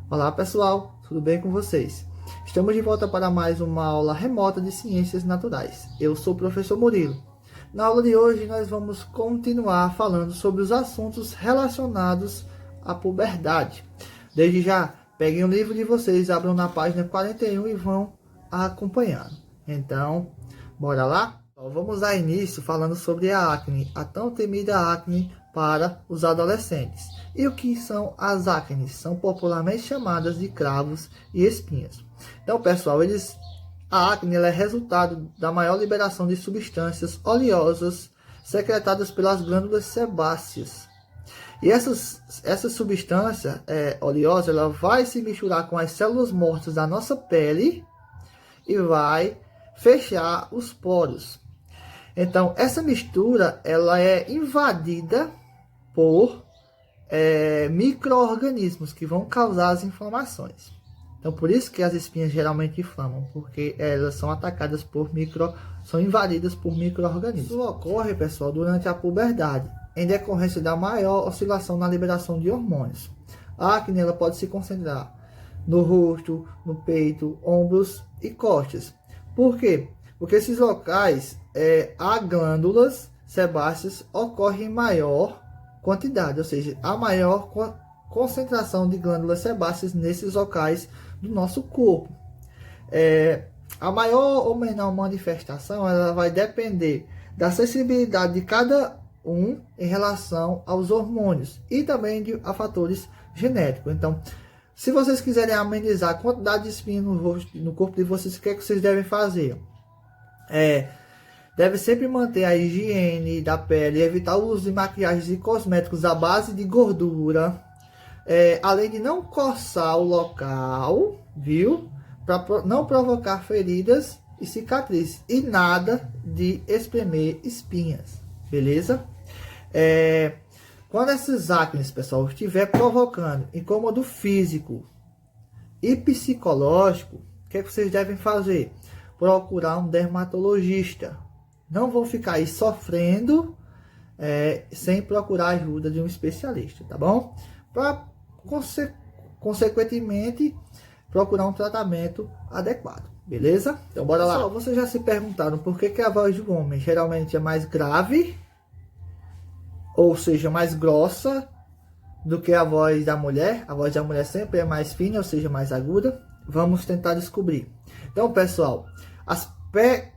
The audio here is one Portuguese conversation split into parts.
Olá pessoal, tudo bem com vocês? Estamos de volta para mais uma aula remota de Ciências Naturais. Eu sou o professor Murilo. Na aula de hoje nós vamos continuar falando sobre os assuntos relacionados à puberdade. Desde já, peguem o livro de vocês, abram na página 41 e vão acompanhando. Então, bora lá? Vamos dar início falando sobre a acne, a tão temida acne para os adolescentes. E o que são as acnes? São popularmente chamadas de cravos e espinhas. Então, pessoal, a acne ela é resultado da maior liberação de substâncias oleosas secretadas pelas glândulas sebáceas. E essa substância oleosa ela vai se misturar com as células mortas da nossa pele e vai fechar os poros. Então, essa mistura ela é invadida por micro-organismos que vão causar as inflamações. Então, por isso que as espinhas geralmente inflamam, porque elas são atacadas são invadidas por micro-organismos. Isso ocorre, pessoal, durante a puberdade, em decorrência da maior oscilação na liberação de hormônios. A acne ela pode se concentrar no rosto, no peito, ombros e costas. Por quê? Porque esses locais, há glândulas sebáceas ocorrem em maior quantidade, ou seja, há maior concentração de glândulas sebáceas nesses locais do nosso corpo. A maior ou menor manifestação ela vai depender da sensibilidade de cada um em relação aos hormônios e também a fatores genéticos. Então, se vocês quiserem amenizar a quantidade de espinha no corpo de vocês, o que é que vocês devem fazer? Deve sempre manter a higiene da pele, evitar o uso de maquiagens e cosméticos à base de gordura, além de não coçar o local, viu? Para não provocar feridas e cicatrizes. E nada de espremer espinhas, beleza? Quando esses acnes, pessoal, estiver provocando incômodo físico e psicológico, o que é que vocês devem fazer? Procurar um dermatologista. Não vão ficar aí sofrendo sem procurar a ajuda de um especialista, tá bom? Para, consequentemente, procurar um tratamento adequado, beleza? Então, bora lá. Pessoal, vocês já se perguntaram por que a voz do homem geralmente é mais grave, ou seja, mais grossa, do que a voz da mulher? A voz da mulher sempre é mais fina, ou seja, mais aguda. Vamos tentar descobrir. Então, pessoal, as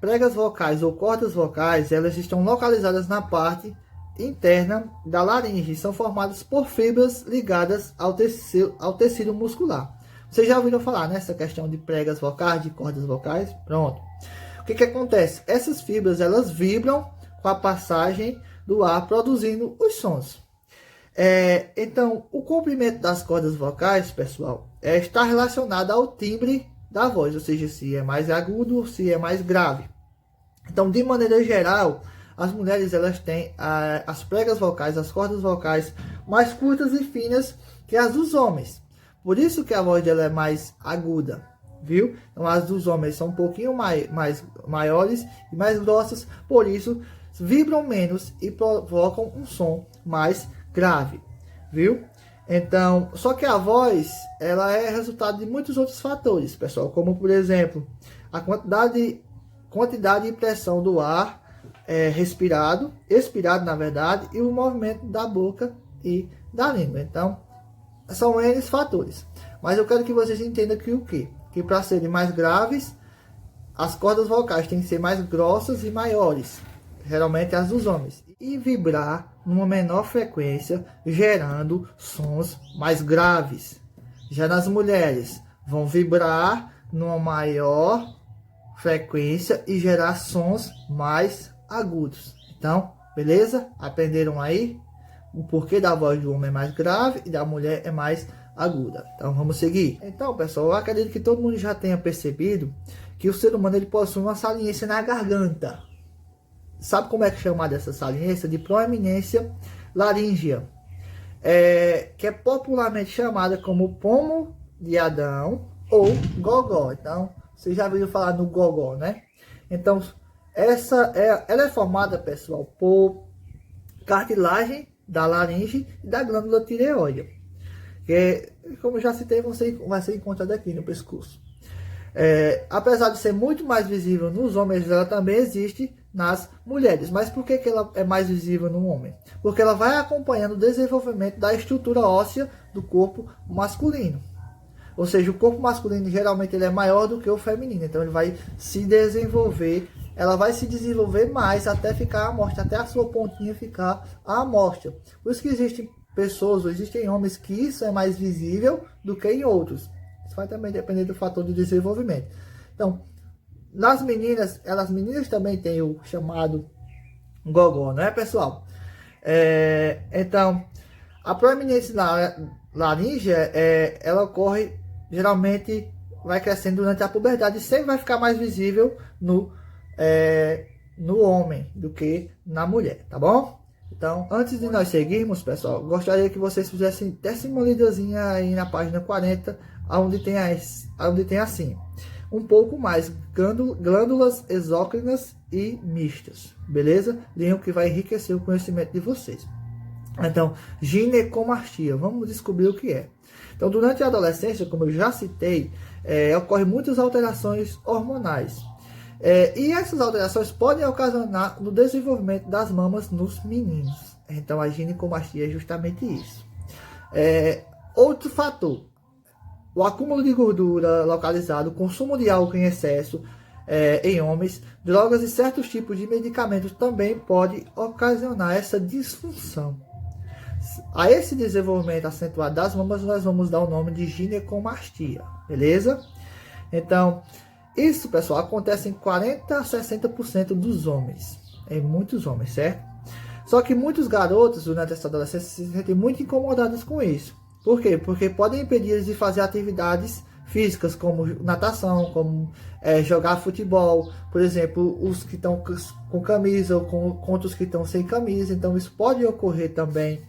pregas vocais ou cordas vocais, elas estão localizadas na parte interna da laringe. São formadas por fibras ligadas ao tecido muscular. Vocês já ouviram falar nessa questão de pregas vocais, de cordas vocais? Pronto. O que acontece? Essas fibras, elas vibram com a passagem do ar, produzindo os sons. Então, o comprimento das cordas vocais, pessoal, está relacionado ao timbre da voz, ou seja, se é mais agudo ou se é mais grave. Então, de maneira geral, as mulheres elas têm as pregas vocais, as cordas vocais mais curtas e finas que as dos homens. Por isso que a voz dela é mais aguda, viu? Então, as dos homens são um pouquinho mais maiores e mais grossas, por isso vibram menos e provocam um som mais grave, viu? Então, só que a voz, ela é resultado de muitos outros fatores, pessoal, como por exemplo, a quantidade e pressão do ar expirado na verdade, e o movimento da boca e da língua. Então, são N fatores. Mas eu quero que vocês entendam que o quê? Que para serem mais graves, as cordas vocais têm que ser mais grossas e maiores, geralmente as dos homens, e vibrar numa menor frequência, gerando sons mais graves. Já nas mulheres, vão vibrar numa maior frequência e gerar sons mais agudos. Então, beleza? Aprenderam aí o porquê da voz do homem é mais grave e da mulher é mais aguda. Então, vamos seguir. Então, pessoal, eu acredito que todo mundo já tenha percebido que o ser humano ele possui uma saliência na garganta. Sabe como é que é chamada essa saliência? De proeminência laríngea, que é popularmente chamada como pomo de Adão ou gogó. Então, vocês já ouviram falar no gogó, né? Então, ela é formada, pessoal, por cartilagem da laringe e da glândula tireoide. que, como eu já citei, vai ser encontrada aqui no pescoço. Apesar de ser muito mais visível nos homens, ela também existe nas mulheres. Mas por que ela é mais visível no homem? Porque ela vai acompanhando o desenvolvimento da estrutura óssea do corpo masculino. Ou seja, o corpo masculino geralmente ele é maior do que o feminino. Então ele vai se desenvolver, ela vai se desenvolver mais até ficar à mostra, até a sua pontinha ficar à mostra. Por isso que existem pessoas, ou existem homens que isso é mais visível do que em outros. Isso vai também depender do fator de desenvolvimento. Então, nas meninas, as meninas também têm o chamado gogó, não é, pessoal? Então, a proeminência laríngea, ela ocorre, geralmente, vai crescendo durante a puberdade e sempre vai ficar mais visível no homem do que na mulher, tá bom? Então, antes de nós seguirmos, pessoal, gostaria que vocês fizessem uma lidazinha aí na página 40, onde tem assim, um pouco mais glândulas exócrinas e mistas, beleza? Linha que vai enriquecer o conhecimento de vocês. Então, ginecomastia, vamos descobrir o que é. Então, durante a adolescência, como eu já citei, ocorrem muitas alterações hormonais. E essas alterações podem ocasionar no desenvolvimento das mamas nos meninos. Então, a ginecomastia é justamente isso. Outro fator, o acúmulo de gordura localizado, o consumo de álcool em excesso em homens, drogas e certos tipos de medicamentos também pode ocasionar essa disfunção. A esse desenvolvimento acentuado das mamas, nós vamos dar o nome de ginecomastia, beleza? Então, isso, pessoal, acontece em 40 a 60% dos homens, em muitos homens, certo? Só que muitos garotos, durante essa adolescência, se sentem muito incomodados com isso. Por quê? Porque podem impedir eles de fazer atividades físicas, como natação, como jogar futebol, por exemplo, os que estão com camisa ou contra os que estão sem camisa. Então, isso pode ocorrer também,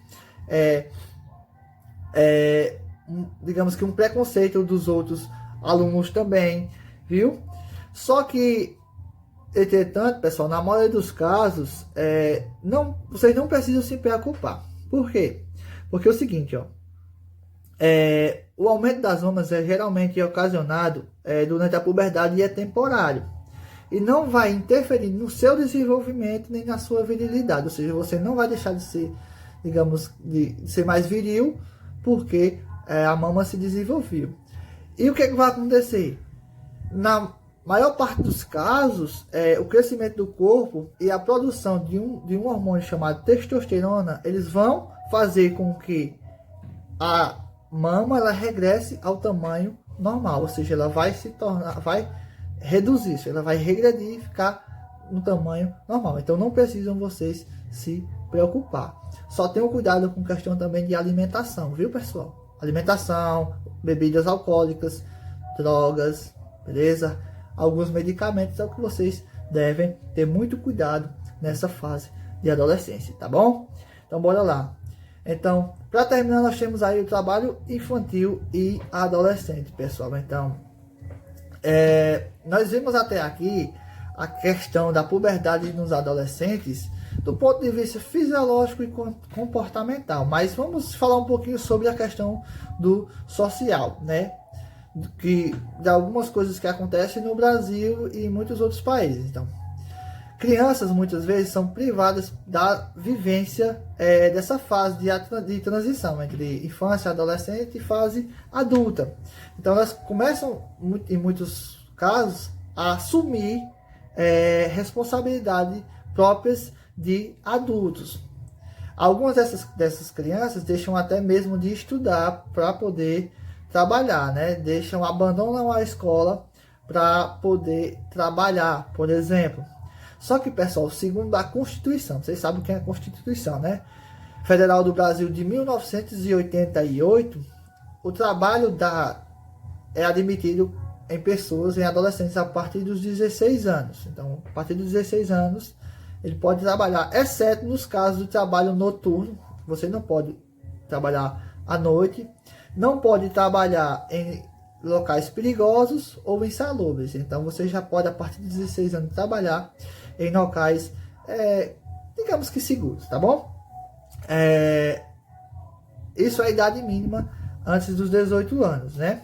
digamos que um preconceito dos outros alunos também, viu? Só que, entretanto, pessoal, na maioria dos casos, vocês não precisam se preocupar. Por quê? Porque é o seguinte, ó. O aumento das mamas geralmente ocasionado durante a puberdade e é temporário. E não vai interferir no seu desenvolvimento nem na sua virilidade. Ou seja, você não vai deixar de ser, digamos, de ser mais viril porque a mama se desenvolveu. E o que vai acontecer? Na maior parte dos casos, o crescimento do corpo e a produção de um hormônio chamado testosterona, eles vão fazer com que a mama ela regresse ao tamanho normal, ou seja, ela vai reduzir isso, ela vai regredir e ficar no tamanho normal. Então não precisam vocês se preocupar. Só tenham cuidado com questão também de alimentação, viu, pessoal? Alimentação, bebidas alcoólicas, drogas, beleza? Alguns medicamentos é o que vocês devem ter muito cuidado nessa fase de adolescência, tá bom? Então bora lá. Então, para terminar, nós temos aí o trabalho infantil e adolescente, pessoal. Então, nós vimos até aqui a questão da puberdade nos adolescentes do ponto de vista fisiológico e comportamental. Mas vamos falar um pouquinho sobre a questão do social, né? De algumas coisas que acontecem no Brasil e em muitos outros países. Então, crianças muitas vezes são privadas da vivência dessa fase de transição entre infância, adolescente e fase adulta. Então elas começam, em muitos casos, a assumir responsabilidades próprias de adultos. Algumas dessas crianças deixam até mesmo de estudar para poder trabalhar, né? Abandonam a escola para poder trabalhar, por exemplo. Só que, pessoal, segundo a Constituição, vocês sabem o que é a Constituição, né? Federal do Brasil de 1988, o trabalho é admitido em pessoas, em adolescentes, a partir dos 16 anos. Então, a partir dos 16 anos, ele pode trabalhar, exceto nos casos do trabalho noturno. Você não pode trabalhar à noite, não pode trabalhar em locais perigosos ou insalubres. Então, você já pode, a partir de 16 anos, trabalhar em locais, digamos que seguros, tá bom? Isso é a idade mínima antes dos 18 anos, né?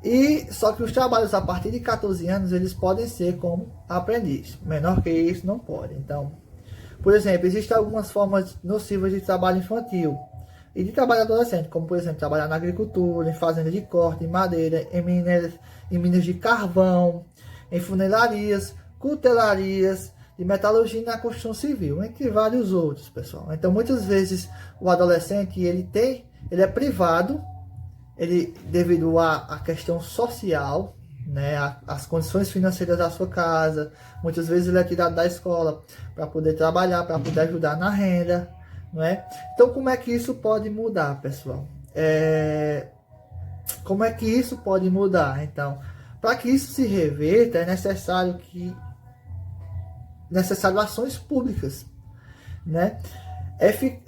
E só que os trabalhos a partir de 14 anos, eles podem ser como aprendiz. Menor que isso não pode. Então, por exemplo, existem algumas formas nocivas de trabalho infantil e de trabalho adolescente, como por exemplo, trabalhar na agricultura, em fazenda de corte, em madeira, em minas de carvão, em funelarias, cutelarias, de metalurgia e na construção civil, entre vários outros, pessoal. Então, muitas vezes o adolescente ele é privado, devido à questão social, né, as condições financeiras da sua casa. Muitas vezes ele é tirado da escola para poder trabalhar, para poder ajudar na renda, não é? Então, como é que isso pode mudar, pessoal? Como é que isso pode mudar? Então, para que isso se reverta, é necessário ações públicas, né?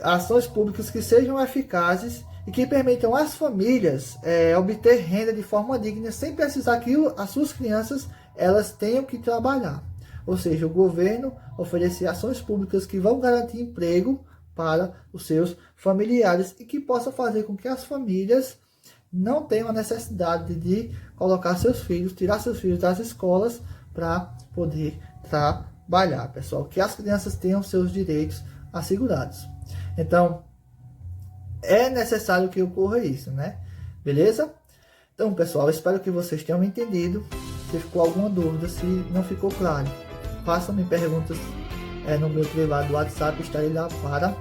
Ações públicas que sejam eficazes e que permitam às famílias obter renda de forma digna, sem precisar que as suas crianças elas tenham que trabalhar. Ou seja, o governo oferecer ações públicas que vão garantir emprego para os seus familiares e que possa fazer com que as famílias não tenham a necessidade de colocar seus filhos, tirar seus filhos das escolas para poder trabalhar, pessoal. Que as crianças tenham seus direitos assegurados. Então, é necessário que ocorra isso, né? Beleza? Então, pessoal, espero que vocês tenham entendido. Se ficou alguma dúvida, se não ficou claro, façam-me perguntas no meu privado do WhatsApp, estarei lá para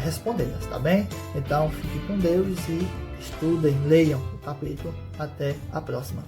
respondê-las, tá bem? Então, fiquem com Deus e estudem, leiam o capítulo. Até a próxima.